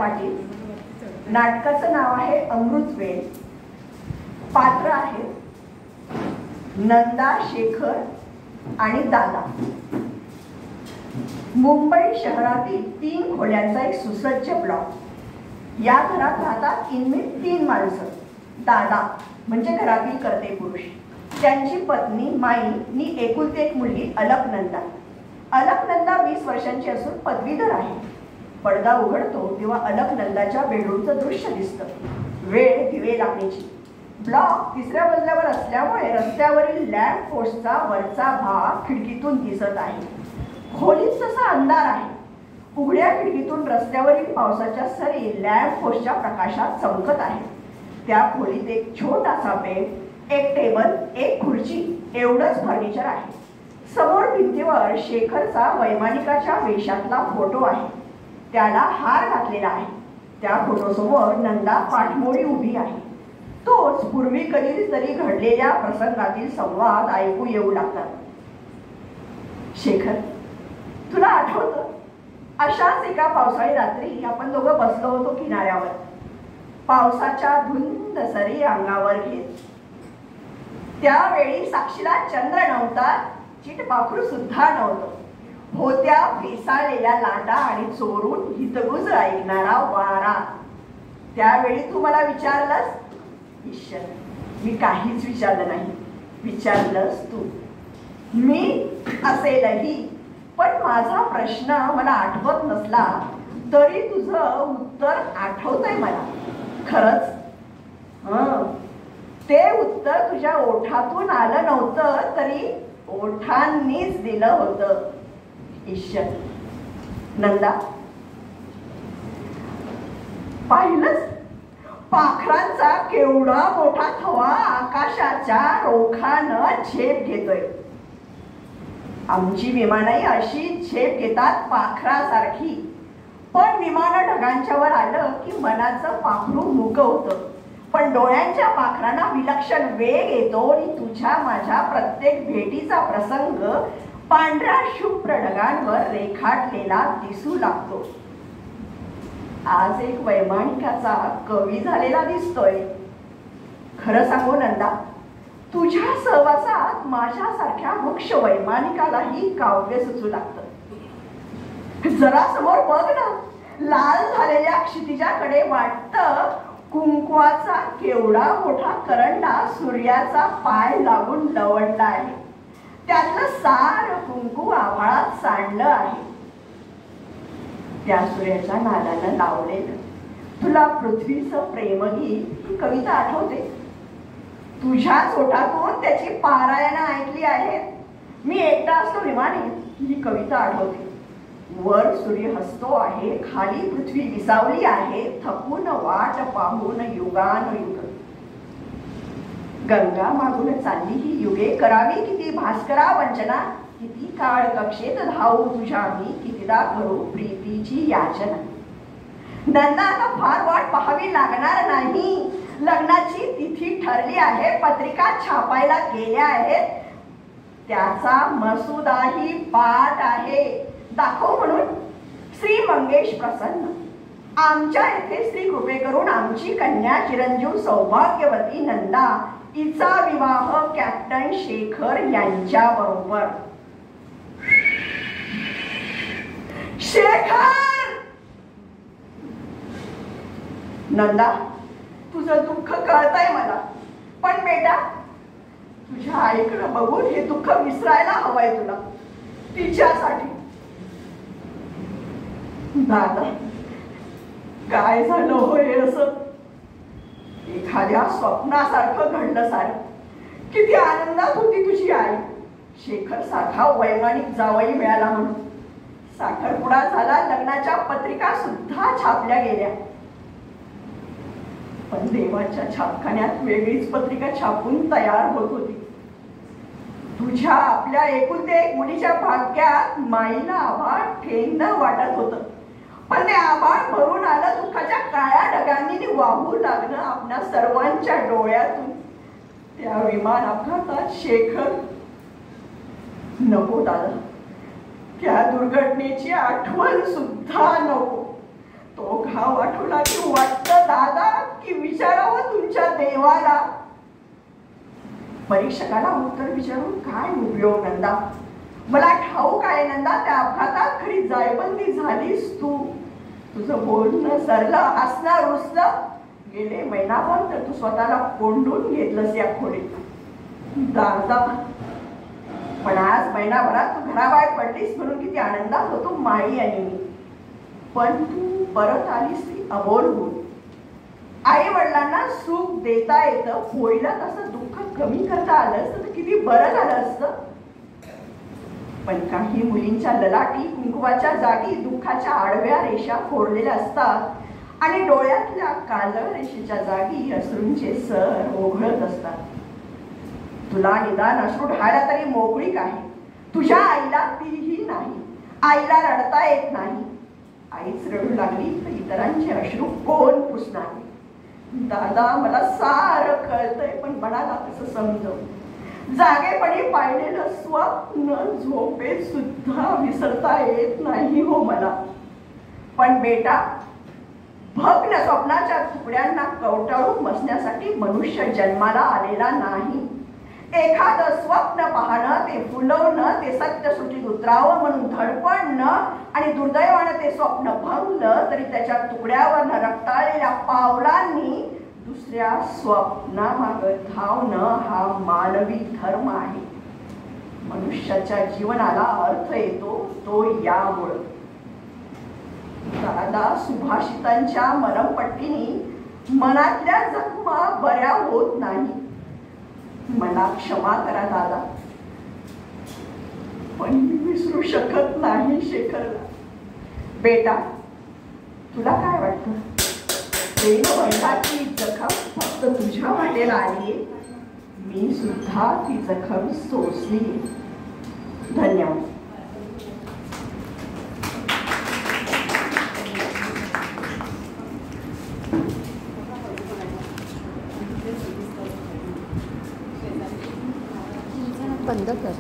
पाटील. नाटकाचं नाव आहे अमृतवेल. पात्र आहे नंदा, शेखर आणि दादा. मुंबई शहरातील 3 खोल्यांचा एक सुसज्ज ब्लॉक. या घरात राहतात इनमित 3 माणसं. दादा म्हणजे घरातील कर्ते पुरुष, त्यांची पत्नी माई नी एकुलती एक मुलगी अलकनंदा. अलकनंदा 20 वर्षांची असून पदवीधर आहे. पडदा उघडतो तेव्हा अलकनंदाच्या बेडरूमचं दृश्य दिसतं. वेळ दिवे लागण्याची. ब्लॉक 3ऱ्या मजल्यावर असल्यामुळे रस्त्यावरील लॅम्प पोस्टचा वरचा भाग खिडकीतून दिसत आहे. खोलीत तसा अंधार आहे. उघड्या खिडकीतून रस्त्यावरील पावसाच्या सरी लॅम्प पोस्टच्या प्रकाशात चमकत आहेत. त्या खोलीत एक छोटासा बेड, एक टेबल, एक खुर्ची एवढंच फर्निचर आहे. समोर भिंतीवर शेखरचा वैमानिकाच्या वेशातला फोटो आहे. त्याला हार घातलेला आहे. त्या फोटोसमोर नंदा पाठमोडी उभी आहे. तोच पूर्वी कधीतरी घडलेल्या प्रसंगातील संवाद ऐकू येऊ लागतात. शेखर, तुला आठवतं अशाच एका पावसाळी रात्री आपण दोघं बसलो होतो किनाऱ्यावर, पावसाच्या धुंद सरी अंगावर घेत. त्यावेळी साक्षीला चंद्र नव्हता, चिटपाखरू सुद्धा नव्हतं. होत्या फेसाळलेल्या लाटा आणि चोरून हितगुज ऐकणारा वारा. त्यावेळी तू मला विचारलंस, ईश्वर, मी काहीच विचारलं नाही. विचारलंस तू. मी असेलही, पण माझा प्रश्न मला आठवत नसला तरी तुझं उत्तर आठवतंय मला. खरंच ते उत्तर तुझ्या ओठातून आलं नव्हतं तरी ओठांनीच दिलं होतं. ईश्वर. नंदा, पाहिलंच पाखरांचा केवढा मोठा थवा आकाशाच्या रोखानं झेप घेतोय. आमची विमानही अशी झेप घेतात पाखरासारखी. पण विमान ढगांच्या वर आलं की मनाचं पाखरू मुकं होतं. पण डोळ्यांच्या पाखरांना विलक्षण वेग येतो आणि तुझ्या माझ्या प्रत्येक भेटीचा प्रसंग पांढऱ्या शुभ्र ढगांवर रेखाटलेला दिसू लागतो. आज एक वैमानिकाचा कवी झालेला दिसतोय. खरं सांगू नंदा, तुझ्या सहवासात माझ्यासारख्या वृक्ष वैमानिकालाही काव्य सुचू लागतं. जरा समोर बघ ना, लाल झालेल्या क्षितिजाकडे वाटतं कुंकवाचा केवढा मोठा करंडा सूर्याचा पाय लागून लवडला आहे. त्यातलं सारं कुंकू आभाळात सांडलं आहे. त्या सूर्याच्या नादानं लावलेलं तुला पृथ्वीचं प्रेमगीत ही कविता आठवते. तुझ्याच ओठातून त्याची पारायणं ऐकली आहेत. मी एकटा असतो विमाने ही कविता आठवते. वर सूर्य हसतो आहे, खाली पृथ्वी विसावली आहे, थकून वाट पाहून युगानुयुग. गंगा मागून चालली ही युगे, करावी किती भास्करा वंचना. किती काळ कक्षेत धावू तुझ्या मी, कितीदा करू प्रीतीची याचना. नंदा, आता फार वाट पाहावी लागणार नाही. लग्नाची तिथी ठरली आहे, पत्रिका छापायला गेल्या आहेत. त्याचा मसुदाही पाठ आहे. दाखव म्हणून. श्री मंगेश प्रसन्न. आमच्या येथे श्री कृपे करून आमची कन्या चिरंजीव सौभाग्यवती नंदा हिचा विवाह कॅप्टन शेखर यांच्या बरोबर. शेखर! नंदा, तुझं दुःख कळतंय मला, पण बेटा तुझ्या आईकडं बघून हे दुःख विसरायला हवंय तुला, तिच्यासाठी. दादा, काय झालं होय असं? एखाद्या स्वप्नासारखं घडलं सारं. किती आनंदात होती तुझी आई. शेखर सारखा वैमानिक जावई मिळाला म्हणून. साखरपुडा झाला, लग्नाच्या पत्रिका सुद्धा छापल्या गेल्या. पण देवाच्या छापखान्यात वेगळीच पत्रिका छापून तयार होत होती. तुझ्या आपल्या एकुलते एक मुलीच्या भाग्यात माईला आभाळ ठेंगणं वाटत होतं. पण ते आभाळ भरून आलं दुःखाच्या काळ्या ढगांनी वाहू लागलं आपल्या सर्वांच्या डोळ्यातून. त्या विमान अपघातात शेखर. नको दादा, त्या दुर्घटनेची आठवण सुद्धा नको. तो घाव आठवला की वाटतं दादा की विचारावं तुमच्या देवाला. परीक्षकाला उत्तर विचारून काय उपयोग नंदा. मला ठाऊक आहे नंदा, त्या अपघातात खरी जायबंदी झालीस तू. तुझं बोलणं सरलं, हसणं रुसलं. गेले महिनाभर तर तू स्वतःला कोंडून घेतलंस या खोलीत दादा. पण आज महिनाभरात तू घराबाहेर पडलीस म्हणून किती आनंदात होतो माई आणि मी. पण तू परत आलीस ती अबोल होऊन. आई वडिलांना सुख देता येतं, होईला तसं दुःख कमी करता आलं असतं तर किती बरं झालं असतं. पण काही मुलींच्या ललाटी कुंकवाच्या जागी दुःखाच्या आडव्या रेषा फोडलेल्या असतात आणि डोळ्यातल्या काजळ रेषेच्या जागी अश्रूंचे सर ओघळत असतात. तुला निदान अश्रू ढाळा तरी मोकळीक आहे. तुझ्या आईला तीही नाही. आईला रडता येत नाही. आईच रडू लागली तर इतरांचे अश्रू कोण पुसणार. दादा मला सारं कळतंय, पण मनाला कसं समजव. जागेपणी पाहिलेलं स्वप्न झोपेत सुद्धा विसरता येत नाही हो मला. पण बेटा, भग्न स्वप्नाच्या तुकड्यांना कवटाळून बसण्यासाठी मनुष्य जन्माला आलेला नाही. एखादं स्वप्न पाहणं, ते फुलवणं, ते सत्यसुटीत उतरावं म्हणून धडपडणं आणि दुर्दैवानं ते स्वप्न भंगलं तरी त्याच्या तुकड्यावर रक्ताळलेल्या पावलांनी दुसऱ्या स्वप्नामागं धावणं हा मानवी धर्म आहे. मनुष्याच्या जीवनाला अर्थ येतो तो यामुळं. दादा, सुभाषितांच्या मरमपट्टीने मनातल्या जखमा बऱ्या होत नाही. मला क्षमा करा दादा, पण मी विसरू शकत नाही शेखरला. बेटा, तुला काय वाटतं? प्रेमबंधाची जखम फक्त तुझ्या वाटेला आलीये. मी सुद्धा ती जखम सोसली. धन्यवाद. बंद कर.